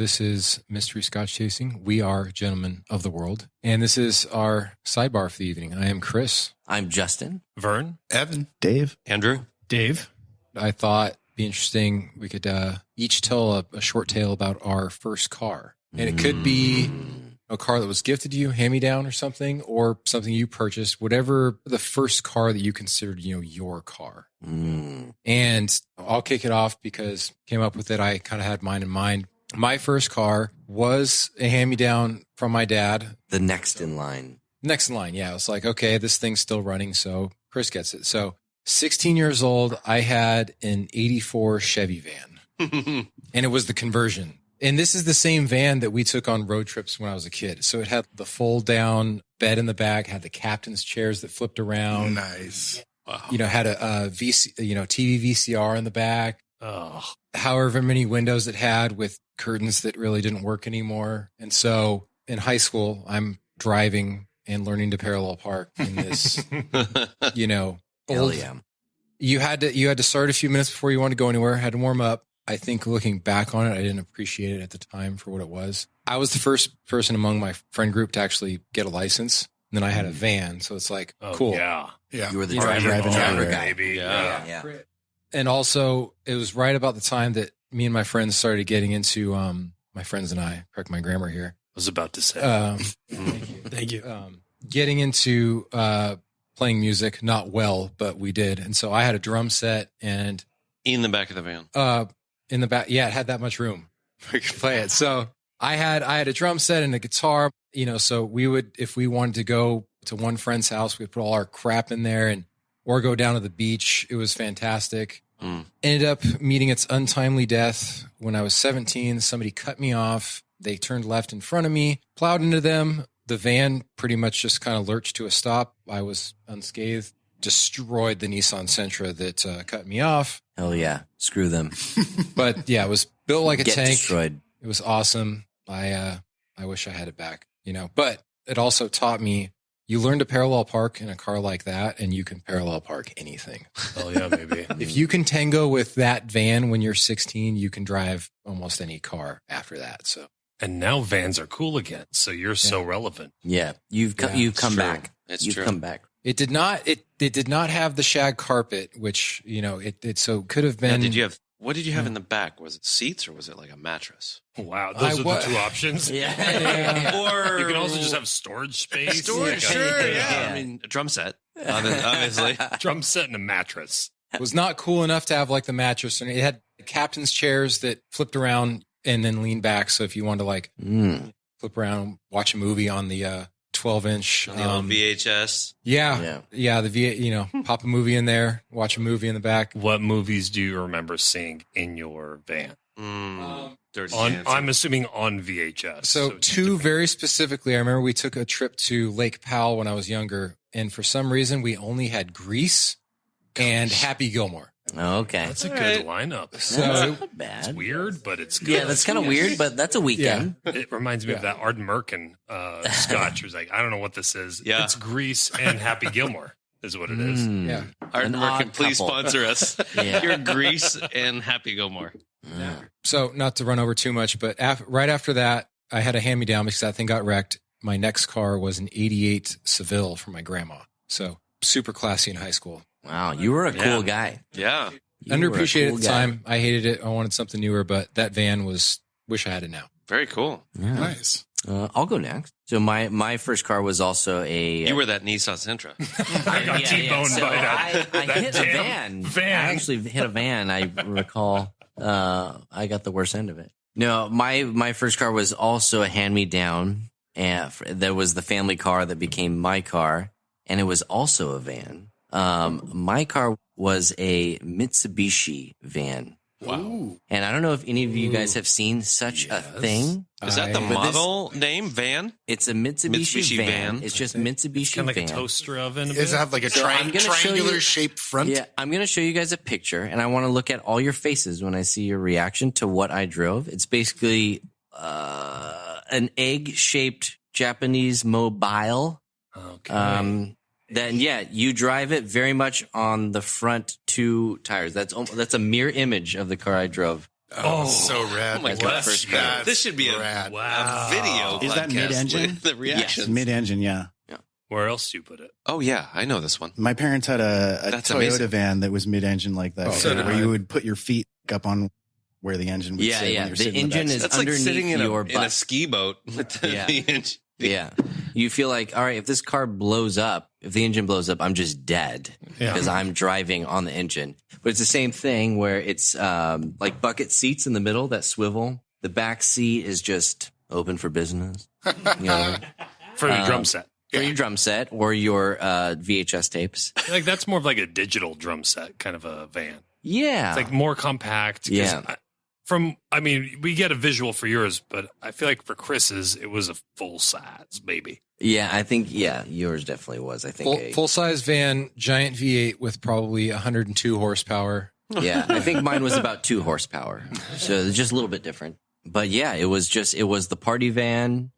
This is Mystery Scotch Tasting. We are gentlemen of the world. And this is our sidebar for the evening. I am Chris. I'm Justin. Vern. Evan. Dave. Andrew. Dave. I thought it'd be interesting. We could each tell a short tale about our first car. And it could be a car that was gifted to you, hand-me-down or something, or something you purchased, whatever the first car that you considered, your car. And I'll kick it off because I came up with it. I kind of had mine in mind. My first car was a hand-me-down from my dad. The next in line. Next in line, yeah. I was like, okay, this thing's still running, so Chris gets it. So 16 years old, I had an 84 Chevy van. And it was the conversion. And this is the same van that we took on road trips when I was a kid. So it had the fold-down bed in the back, had the captain's chairs that flipped around. Nice. Wow. Had a TV VCR in the back. Oh. However many windows it had with curtains that really didn't work anymore. And so in high school, I'm driving and learning to parallel park in this, Hell old. yeah. You had to start a few minutes before you wanted to go anywhere, had to warm up. I think looking back on it, I didn't appreciate it at the time for what it was. I was the first person among my friend group to actually get a license. And then I had a van. So it's like, cool. Yeah. You were the Driving driver everywhere. guy. Baby. Yeah. And also, it was right about the time that me and my friends started getting into, my friends and I, correct my grammar here. I was about to say. Thank you. Getting into playing music, not well, but we did. And so I had a drum set and in the back of the van. in the back, yeah, it had that much room. We could play it. So I had a drum set and a guitar, so we would, if we wanted to go to one friend's house, we'd put all our crap in there or go down to the beach. It was fantastic. Ended up meeting its untimely death when I was 17. Somebody cut me off. They turned left in front of me, plowed into them. The van pretty much just kind of lurched to a stop. I was unscathed, destroyed the Nissan Sentra that cut me off. Hell yeah. Screw them. But yeah, it was built like a Get tank. destroyed. It was awesome. I wish I had it back, but it also taught me you learn to parallel park in a car like that and you can parallel park anything. Oh yeah, maybe. If you can tango with that van when you're 16, you can drive almost any car after that. So, And now vans are cool again. So you're so relevant. Yeah. You've come true. back. It's You've true. come back. it did not have the shag carpet, which, it so could have Now, been. what did you have in the back? Was it seats or was it like a mattress? Wow. Those are the two options. Yeah. Or You can also just have storage space. storage. like Sure, a yeah. I mean, a drum set, obviously. drum set and a mattress. was not cool enough to have like the mattress. And it had captain's chairs that flipped around and then leaned back. So if you wanted to like flip around, watch a movie on the 12-inch On the old VHS. Yeah. The pop a movie in there, watch a movie in the back. What movies do you remember seeing in your van? Dirty I'm Dancing. assuming on VHS. So two very specifically, I remember we took a trip to Lake Powell when I was younger, and for some reason we only had Grease and Happy Gilmore. Okay. That's a good lineup. So That's not bad. It's weird, but it's good. Yeah, that's kind of weird, but that's a weekend. It reminds me of that Arden Merkin scotch. It was like, I don't know what this is. Yeah. It's Grease and Happy Gilmore is what it is. yeah. Art An Merkin, odd please couple. sponsor us. Yeah. You're Grease and Happy Gilmore. So not to run over too much, but right after that, I had a hand-me-down because that thing got wrecked. My next car was an 88 Seville from my grandma. So super classy in high school. Wow, you were a cool guy. Yeah. You were a Underappreciated cool at the guy. time. I hated it. I wanted something newer, but that van wish I had it now. Very cool. Yeah. Nice. I'll go next. So my first car was also a. You were that Nissan Sentra. I got T-boned So by that. I that hit a damn van. I actually hit a van. I recall. I got the worst end of it. No, my first car was also a hand-me-down, and that was the family car that became my car, and it was also a van. My car was a Mitsubishi van. Wow. And I don't know if any of you guys have seen such a thing. Is that the But model name? Van? It's a Mitsubishi van. van. It's just Mitsubishi Kind of like van. a toaster oven. Does it have like a So I'm gonna show triangular you- shaped front? Yeah, I'm going to show you guys a picture, and I want to look at all your faces when I see your reaction to what I drove. It's basically an egg-shaped Japanese mobile. Okay. Then you drive it very much on the front two tires. That's a mirror image of the car I drove. Oh, so rad. Oh my That's God. my first car. That's This should be a rad. video. Is that podcast mid-engine? with The reactions. Mid-engine, yeah. Where else do you put it? Oh yeah, I know this one. My parents had a That's Toyota amazing. van that was mid-engine like that, so did where I. you would put your feet up on where the engine would Yeah, sit when yeah. you're The sitting in engine back is seat. That's like underneath sitting in your in a butt. ski boat with the, Yeah. the engine. Yeah. You feel like, all right, if this car blows up, if the engine blows up, I'm just dead Yeah. because I'm driving on the engine. But it's the same thing where it's like bucket seats in the middle that swivel. The back seat is just open for business. You know, For the drum set. for your drum set or your VHS tapes. Like that's more of like a digital drum set kind of a van. Yeah. It's like more compact. 'Cause Yeah. we get a visual for yours, but I feel like for Chris's, it was a full size baby. Yeah, I think, yours definitely was. I think. Full size van, giant V8 with probably 102 horsepower. Yeah, I think mine was about 2 horsepower. So it's just a little bit different. But yeah, it was the party van.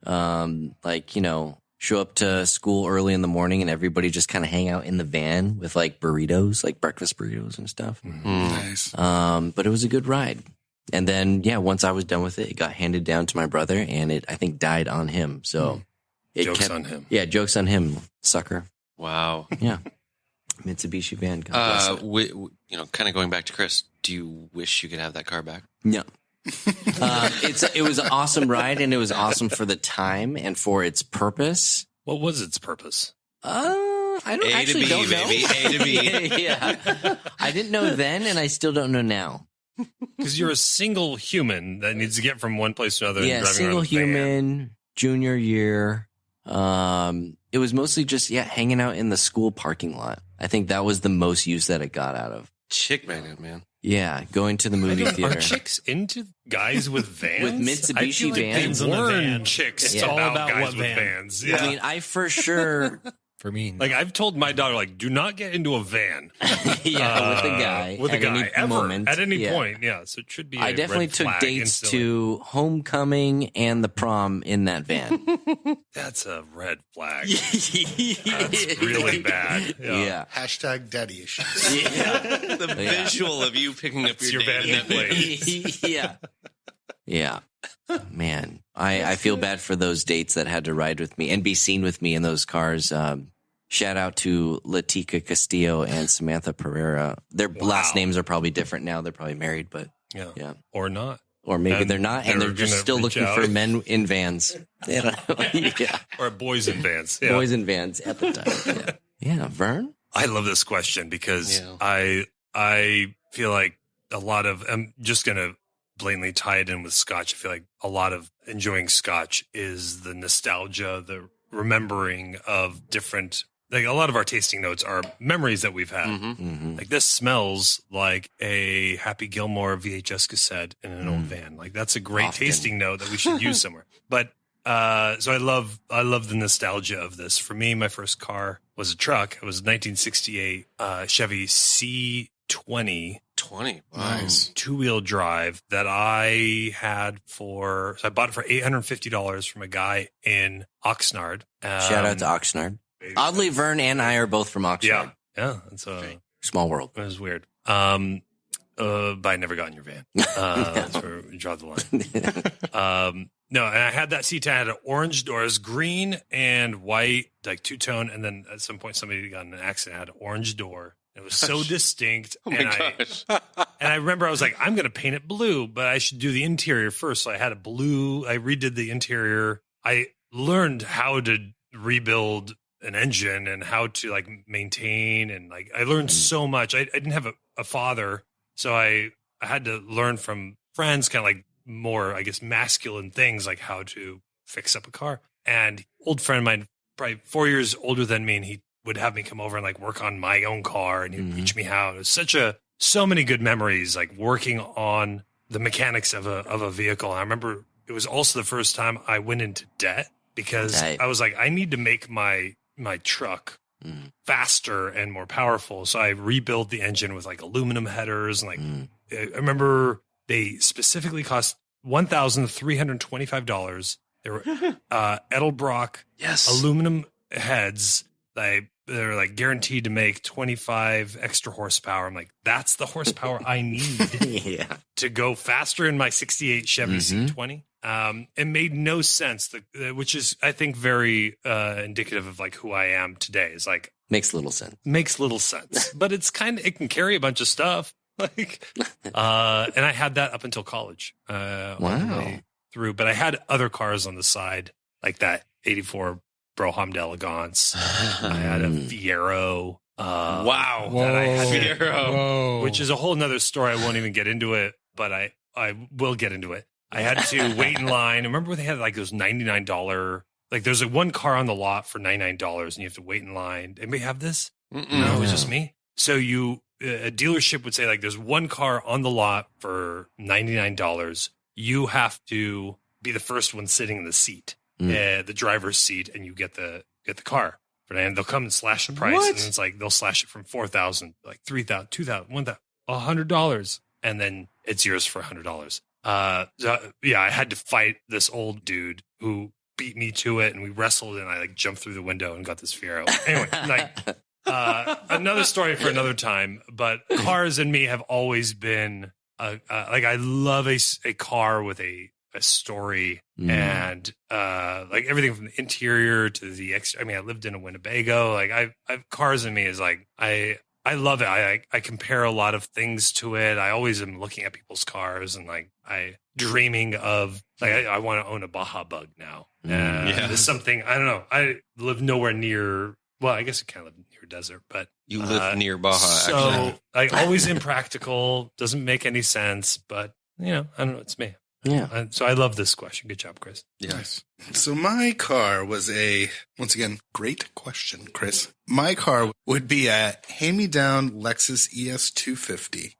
Show up to school early in the morning and everybody just kind of hang out in the van with like burritos, like breakfast burritos and stuff. Nice. But it was a good ride. And then, once I was done with it, it got handed down to my brother and it, I think, died on him. So it Jokes kept, on him. Yeah, jokes on him, sucker. Wow. Yeah. Mitsubishi van. God bless it. Kind of going back to Chris. Do you wish you could have that car back? No. It was an awesome ride and it was awesome for the time and for its purpose. What was its purpose? I don't A to actually B, don't know. baby. A to B. Yeah. I didn't know then and I still don't know now. Because you're a single human that needs to get from one place to another. Yeah, and driving single around a van. human, junior year. It was mostly just hanging out in the school parking lot. I think that was the most use that it got out of. Chick magnet, man. Yeah, going to the movie Are theater. chicks into guys with vans? With Mitsubishi I feel like vans? They on the warn van. chicks It's Yeah. all about guys what with van. vans. I Yeah. mean, I for sure, For me, Like I've told my daughter, like, do not get into a van. with the guy With a at guy any ever moment. at any Yeah. point. Yeah. So it should be. I a definitely red took flag dates instantly. to homecoming and the prom in that van. That's a red flag. That's That's really bad. Yeah. Hashtag daddy issues. The visual of you picking up It's your, your date in that van place. Yeah. Yeah. Man, I feel bad for those dates that had to ride with me and be seen with me in those cars. Shout out to Latika Castillo and Samantha Pereira. Their last names are probably different now. They're probably married, but Yeah. yeah. Or not. Or maybe And they're not, and they're they're just gonna still reach looking out. for men in vans. They don't know. Yeah. Or boys in vans. Yeah. Boys in vans at the time. Yeah, Vern? I love this question because Yeah. I feel like a lot of I'm just gonna blatantly tie it in with Scotch. I feel like a lot of enjoying Scotch is the nostalgia, the remembering of different. Like a lot of our tasting notes are memories that we've had. Mm-hmm. Like this smells like a Happy Gilmore VHS cassette in an old van. Like that's a great Often. tasting note that we should use somewhere. But so I love the nostalgia of this. For me, my first car was a truck. It was a 1968 Chevy C20 20. Wow. Nice. 2-wheel drive that I had so I bought it for $850 from a guy in Oxnard. Shout out to Oxnard. baby. Oddly, Vern and I are both from Oxnard. Yeah. Yeah. It's Small world. it was weird. But I never got in your van. That's where we draw the line. No, and I had that seat. I had an orange door. It was green and white, like two-tone. And then at some point, somebody got in an accident. Had an orange door. It was so distinct. Oh my gosh. And I remember I was like, I'm going to paint it blue, but I should do the interior first. So I had a blue. I redid the interior. I learned how to rebuild an engine and how to like maintain. And like, I learned so much. I didn't have a father. So I had to learn from friends, kind of like more, I guess, masculine things, like how to fix up a car. And old friend of mine, probably 4 years older than me, and he would have me come over and like work on my own car, and he'd teach me how. It was so many good memories, like working on the mechanics of a vehicle. And I remember it was also the first time I went into debt because Right. I was like, I need to make my truck faster and more powerful. So I rebuilt the engine with like aluminum headers. And like, I remember they specifically cost $1,325. They were Edelbrock Yes. aluminum heads that I they're like guaranteed to make 25 extra horsepower. I'm like, that's the horsepower I need to go faster in my 68 Chevy C20. It made no sense, which is, I think, very indicative of like who I am today. Is like makes little sense. But it's it can carry a bunch of stuff. Like, and I had that up until college. Wow. Through, but I had other cars on the side, like that 84 Brougham d'Elegance. I had a Fiero. Wow. That I had Fiero. which is a whole nother story. I won't even get into it, but I will get into it. I had to wait in line. Remember when they had like those $99, like there's one car on the lot for $99 and you have to wait in line. Anybody have this? No, it was just me. So a dealership would say like there's one car on the lot for $99. You have to be the first one sitting in the seat, the driver's seat, and you get the car. And they'll come and slash the price, and it's like they'll slash it from $4,000, like $3,000, $2,000, $1,000, $100, and then it's yours for $100. Yeah, I had to fight this old dude who beat me to it, and we wrestled, and I like jumped through the window and got this Fiero. Anyway, like another story for another time. But cars and me have always been like I love a car with a story and like everything from the interior to the extra. I mean, I lived in a Winnebago. Like I've cars in me is like I love it. I compare a lot of things to it. I always am looking at people's cars and like I dreaming of like I want to own a Baja Bug now. There's something I don't know. I live nowhere near. Well, I guess I kind of live near a desert, but you live near Baja. So actually. like always impractical, doesn't make any sense. But you know, I don't know. It's me. Yeah. So I love this question. Good job, Chris. Yes. So my car was once again, great question, Chris. My car would be a hand-me-down Lexus ES250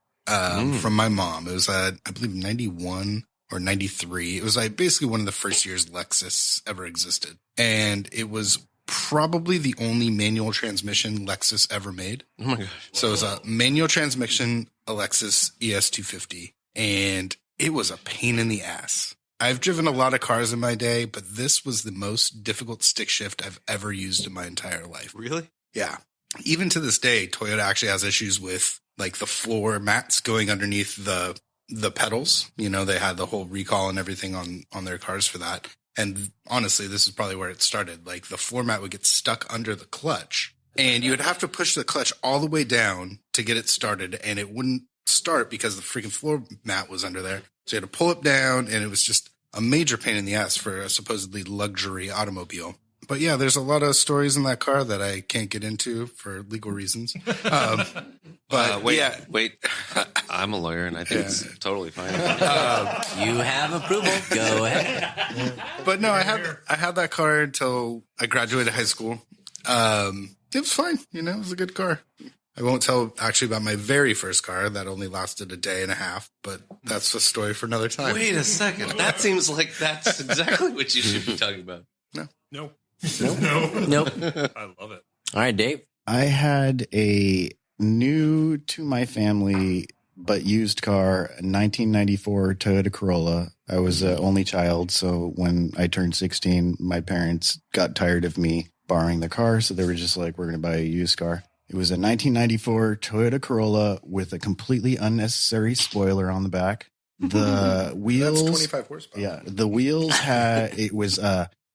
from my mom. It was, I believe, 91 or 93. It was basically one of the first years Lexus ever existed. And it was probably the only manual transmission Lexus ever made. Oh, my gosh. So it was a manual transmission, a Lexus ES250. And it was a pain in the ass. I've driven a lot of cars in my day, but this was the most difficult stick shift I've ever used in my entire life. Really? Yeah. Even to this day, Toyota actually has issues with like the floor mats going underneath the pedals. You know, they had the whole recall and everything on their cars for that. And honestly, this is probably where it started. Like the floor mat would get stuck under the clutch and you would have to push the clutch all the way down to get it started. And it wouldn't start because the freaking floor mat was under there. So you had to pull it down, and it was just a major pain in the ass for a supposedly luxury automobile. But yeah, there's a lot of stories in that car that I can't get into for legal reasons. But wait, I'm a lawyer, and I think it's totally fine. You have approval. Go ahead. But no, I had that car until I graduated high school. It was fine. You know, it was a good car. I won't tell actually about my very first car. That only lasted a day and a half, but that's a story for another time. Wait a second. That seems like that's exactly what you should be talking about. No. Nope. I love it. All right, Dave. I had a new to my family but used car, a 1994 Toyota Corolla. I was an only child, so when I turned 16, my parents got tired of me borrowing the car, so they were just like, we're going to buy a used car. It was a 1994 Toyota Corolla with a completely unnecessary spoiler on the back. The wheels, That's 25 horsepower. Yeah, the wheels it was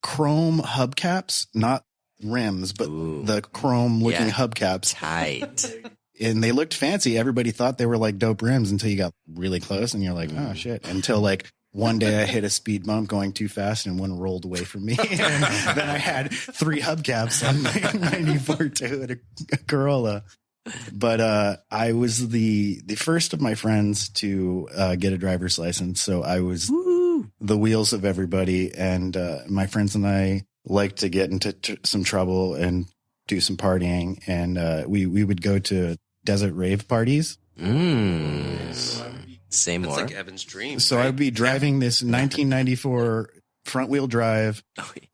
chrome hubcaps, not rims, but the chrome looking hubcaps. Tight. And they looked fancy. Everybody thought they were like dope rims until you got really close and you're like, oh shit. Until like one day I hit a speed bump going too fast and one rolled away from me. And then I had 3 hubcaps on my 94 Toyota Corolla. But I was the first of my friends to get a driver's license. So I was the wheels of everybody. And my friends and I liked to get into some trouble and do some partying. And we would go to desert rave parties. Say more. It's like Evan's dream. So right? I'd be driving this 1994 front wheel drive,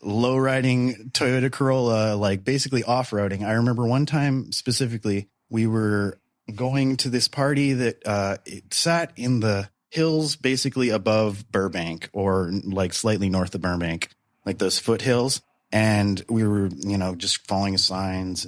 low riding Toyota Corolla, like basically off roading. I remember one time specifically, we were going to this party that it sat in the hills basically above Burbank or like slightly north of Burbank, like those foothills. And we were, just following signs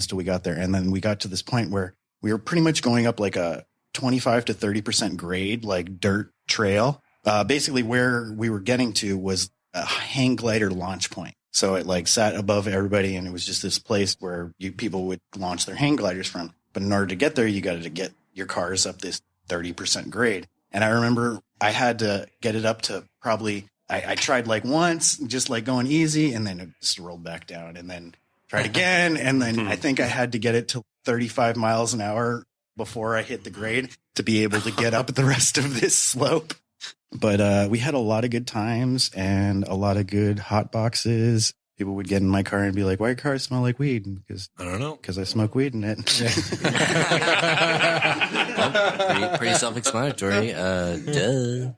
till we got there. And then we got to this point where we were pretty much going up like a 25 to 30% grade, like dirt trail. Basically where we were getting to was a hang glider launch point. So it like sat above everybody, and it was just this place where people would launch their hang gliders from. But in order to get there, you got to get your cars up this 30% grade. And I remember I had to get it up to probably, I tried like once, just like going easy, and then it just rolled back down, and then tried again. And then I think I had to get it to 35 miles an hour before I hit the grade to be able to get up the rest of this slope. But we had a lot of good times and a lot of good hot boxes. People would get in my car and be like, "Why your cars smell like weed?" Because I don't know. Because I smoke weed in it. Well, pretty self-explanatory. Duh.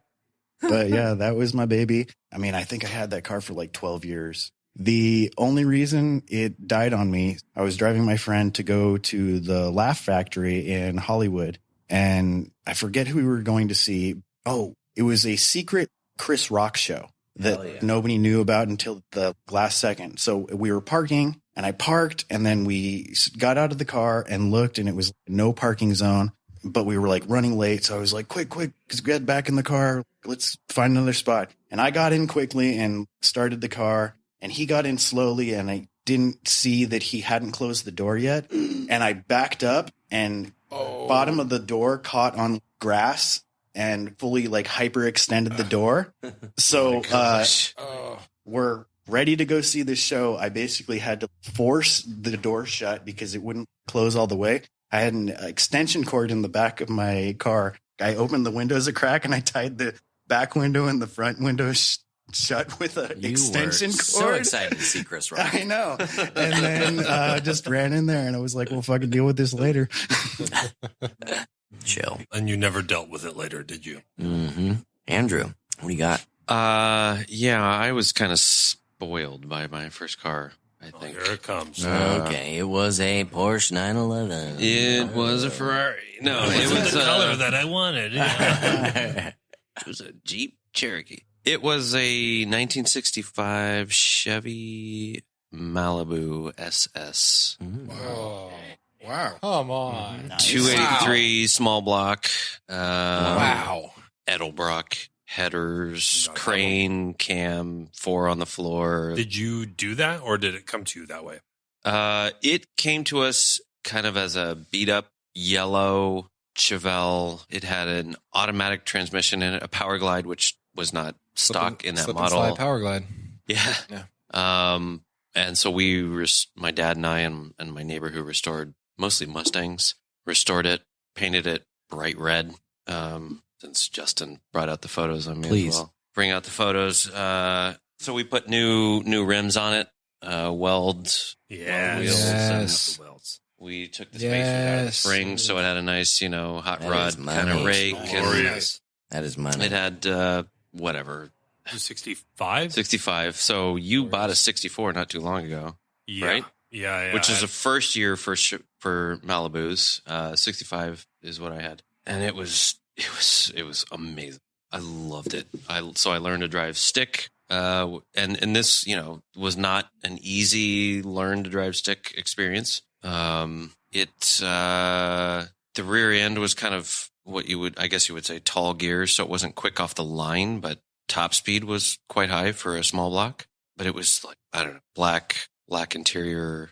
But yeah, that was my baby. I mean, I think I had that car for like 12 years. The only reason it died on me, I was driving my friend to go to the Laugh Factory in Hollywood, and I forget who we were going to see. Oh, it was a secret Chris Rock show that nobody knew about until the last second. So we were parking, and I parked, and then we got out of the car and looked, and it was no parking zone, but we were like running late. So I was like, quick, because get back in the car. Let's find another spot. And I got in quickly and started the car, and he got in slowly, and I didn't see that he hadn't closed the door yet. And I backed up, and bottom of the door caught on grass and fully like hyperextended the door. So we're ready to go see this show. I basically had to force the door shut because it wouldn't close all the way. I had an extension cord in the back of my car. I opened the windows a crack, and I tied the back window and the front window shut with an extension cord. So excited to see Chris Rock. I know. And then just ran in there, and I was like, "We'll fucking deal with this later." Chill. And you never dealt with it later, did you? Mm-hmm. Andrew, what do you got? Yeah, I was kind of spoiled by my first car, I think. Here it comes. Okay, it was a Porsche 911. It was a Ferrari. No, It it was was the color that I wanted. Yeah. It was a Jeep Cherokee. It was a 1965 Chevy Malibu SS. Oh, wow. Come on. 283 small block. Wow. Edelbrock headers, crane, cam, 4 on the floor. Did you do that, or did it come to you that way? It came to us kind of as a beat up yellow Chevelle. It had an automatic transmission in it, a Power Glide, which was not stock in that slip model. And slide Power Glide. Yeah. And so my dad and I and my neighbor who restored mostly Mustangs, restored it, painted it bright red. Since Justin brought out the photos, I may as well bring out the photos. So we put new rims on it, weld Yeah. wheels. Yes. We took the spacers out of the springs, so it had a nice, hot That rod is kind of money. rake. Glorious. That is money. It had whatever 65? 65. So you bought a 64 not too long ago, Yeah. right? Yeah. Which is a first year for Malibus. 65 is what I had, and it was amazing. I loved it. So I learned to drive stick. And this, was not an easy learn to drive stick experience. The rear end was kind of what I guess you would say tall gears. So it wasn't quick off the line, but top speed was quite high for a small block, but it was like, I don't know, black interior.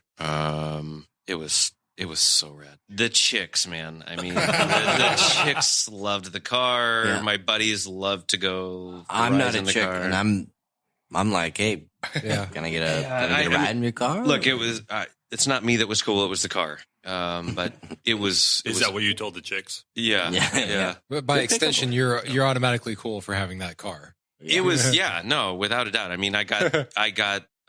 It was so rad. The chicks, man. I mean, the chicks loved the car. Yeah. My buddies loved to go. I'm not a in the chick, car. and I'm like, hey, Yeah. can I get a ride in your car? Look, it was. It's not me that was cool. It was the car. But it was. Is that what you told the chicks? Yeah. Yeah. But by extension, you're automatically cool for having that car. It was. Yeah. No, without a doubt. I mean, I got.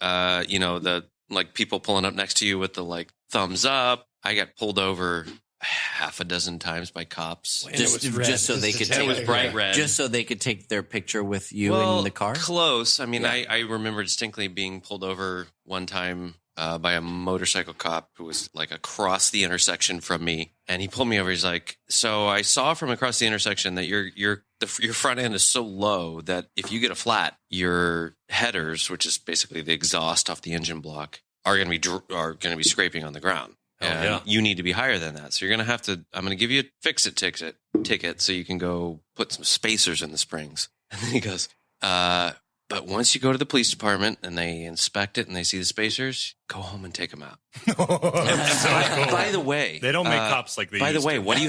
The like people pulling up next to you with the like thumbs up. I got pulled over half a dozen times by cops. just so they could And it was bright red. just so they could take their picture with you in the car. Close. I mean, Yeah. I remember distinctly being pulled over one time by a motorcycle cop who was like across the intersection from me, and he pulled me over. He's like, "So I saw from across the intersection that your your front end is so low that if you get a flat, your headers, which is basically the exhaust off the engine block, are going to be scraping on the ground. And you need to be higher than that. So you're going to have to, I'm going to give you a fix-it ticket so you can go put some spacers in the springs. And then he goes, but once you go to the police department and they inspect it and they see the spacers, go home and take them out. By the way, they don't make cops like they by the used way, to. what do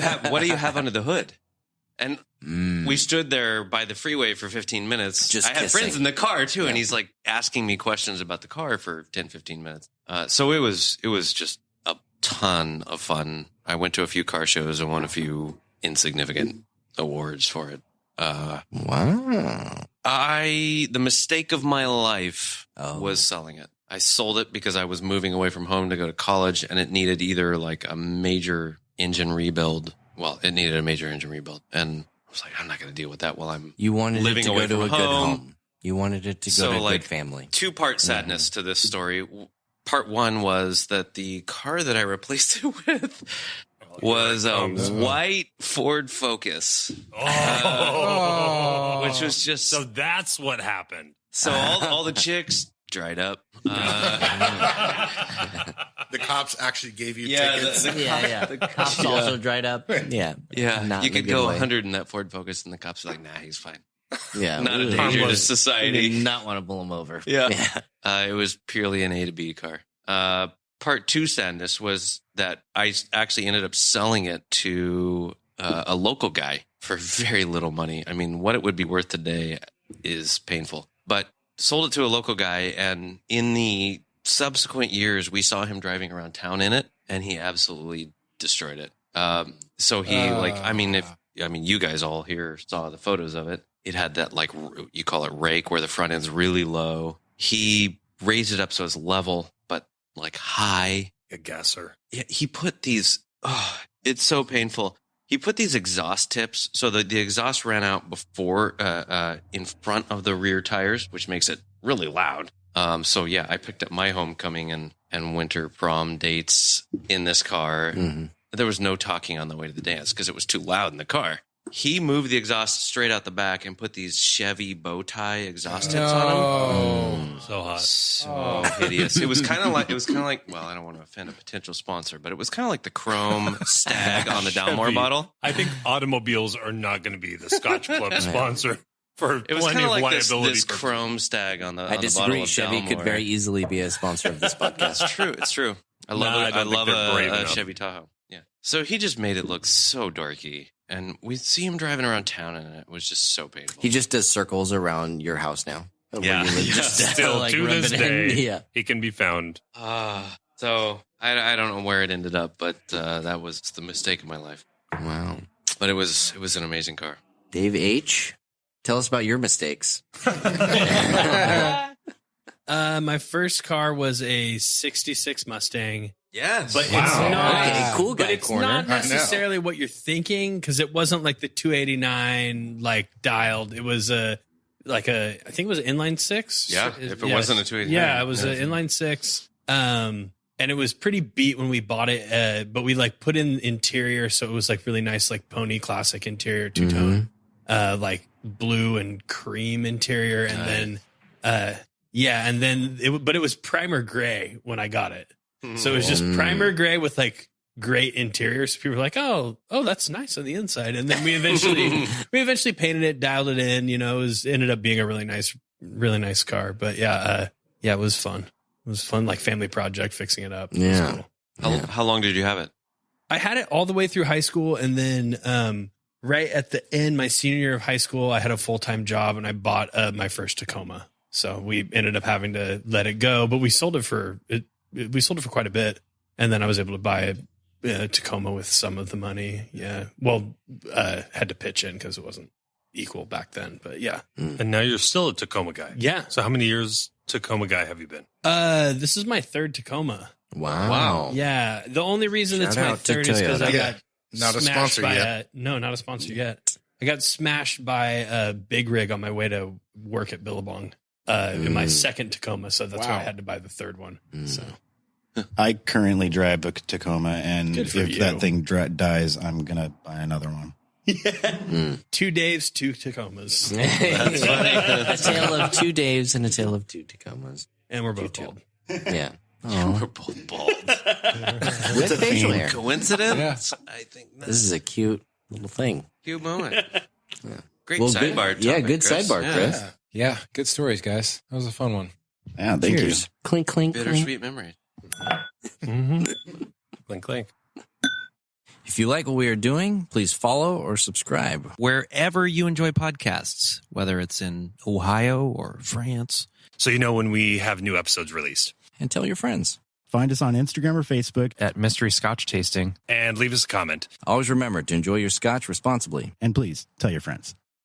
you have under the hood? And we stood there by the freeway for 15 minutes. Just I had kissing. friends in the car too. And he's like asking me questions about the car for 10, 15 minutes. So it was just a ton of fun. I went to a few car shows and won a few insignificant awards for it. Wow. The mistake of my life Oh. was selling it. I sold it because I was moving away from home to go to college and it needed either like a major engine rebuild. Well, it needed a major engine rebuild. And I was like, I'm not going to deal with that while I'm You wanted living it to away go to a from good home. home. You wanted it to go So, to a like, good family. Two-part sadness to this story. Part one was that the car that I replaced it with was a white Ford Focus, Oh. which was just So that's what happened. so all the chicks dried up. The cops actually gave you Yeah, tickets. Yeah. The cops also dried up. Yeah. Yeah, Not you in a could good go way. 100 in that Ford Focus, and the cops are like, "Nah, he's fine. Yeah. Not a Ugh. danger to Harmless. society." Did not want to pull him over. Yeah. It was purely an A to B car. Part two sadness was that I actually ended up selling it to a local guy for very little money. I mean, what it would be worth today is painful, but sold it to a local guy. And in the subsequent years, we saw him driving around town in it, and he absolutely destroyed it. So he you guys all here saw the photos of it. It had that, like, you call it rake, where the front end's really low. He raised it up so it's level, but like high. A gasser. Yeah, he put these, it's so painful. He put these exhaust tips so that the exhaust ran out before, in front of the rear tires, which makes it really loud. So yeah, I picked up my homecoming and winter prom dates in this car. Mm-hmm. There was no talking on the way to the dance because it was too loud in the car. He moved the exhaust straight out the back and put these Chevy bow tie exhaust tips on them. So hot. So hideous. It was kind of like, well, I don't want to offend a potential sponsor, but it was kind of like the chrome stag on the Dalmore Chevy. bottle. I think automobiles are not going to be the Scotch Club sponsor for It was plenty kind of of like liability. this chrome stag on the I on the bottle disagree. of Chevy Dalmore. could very easily be a sponsor of this podcast. It's true. It's true. I love Nah, I I don't think love they're brave a enough. Chevy Tahoe. Yeah. So he just made it look so dorky, and we'd see him driving around town, and it was just so painful. He just does circles around your house now. Where Yeah, you live, yeah, just still like to rub this it in. day. Yeah. He can be found. So I don't know where it ended up, but that was the mistake of my life. Wow. But it was an amazing car. Dave H., tell us about your mistakes. My first car was a 66 Mustang. Yes. But it's Wow. not Okay, cool guy but it's corner. not I know. necessarily what you're thinking, because it wasn't like the 289 like dialed. It was I think it was an inline six. Yeah, if it wasn't a 289. Yeah, it was Yeah. an inline six. And it was pretty beat when we bought it. But we like put in interior, so it was like really nice, like pony classic interior, two-tone, like blue and cream interior, and then but it was primer gray when I got it. So it was just primer gray with like great interior. So people were like, "Oh, that's nice on the inside." And then we eventually painted it, dialed it in. You know, ended up being a really nice car. But yeah, it was fun. It was fun, like family project, fixing it up. It was Yeah. cool. How long did you have it? I had it all the way through high school, and then right at the end, my senior year of high school, I had a full-time job, and I bought my first Tacoma. So we ended up having to let it go, but we sold it for quite a bit, and then I was able to buy a Tacoma with some of the money. Yeah, well, had to pitch in because it wasn't equal back then, but yeah, And now you're still a Tacoma guy. yeah. So how many years Tacoma guy have you been? This is my third Tacoma. Wow. Yeah, the only reason it's Shout my out to third is because I Toyota. got Not a smashed sponsor by yet. no, not a sponsor yet. I got smashed by a big rig on my way to work at Billabong in my second Tacoma, so that's why I Wow. had to buy the third one. So I currently drive a Tacoma, and Good if for you. that thing dies, I'm gonna buy another one. 2 Daves, 2 Tacomas. A tale of 2 Daves and a tale of 2 Tacomas. And we're both bald. Yeah. We're both bald. With facial hair. Coincidence? I think This is a cute little thing. cute moment. Great Well, sidebar. good, yeah, topic, good Chris. sidebar, Chris. Yeah, good stories, guys. That was a fun one. Yeah, thank you. Cheers. Clink, clink, clink. Bittersweet memories. Clink, clink. If you like what we are doing, please follow or subscribe. Wherever you enjoy podcasts, whether it's in Ohio or France. So you know when we have new episodes released. And tell your friends. Find us on Instagram or Facebook. At Mystery Scotch Tasting. And leave us a comment. Always remember to enjoy your scotch responsibly. And please tell your friends.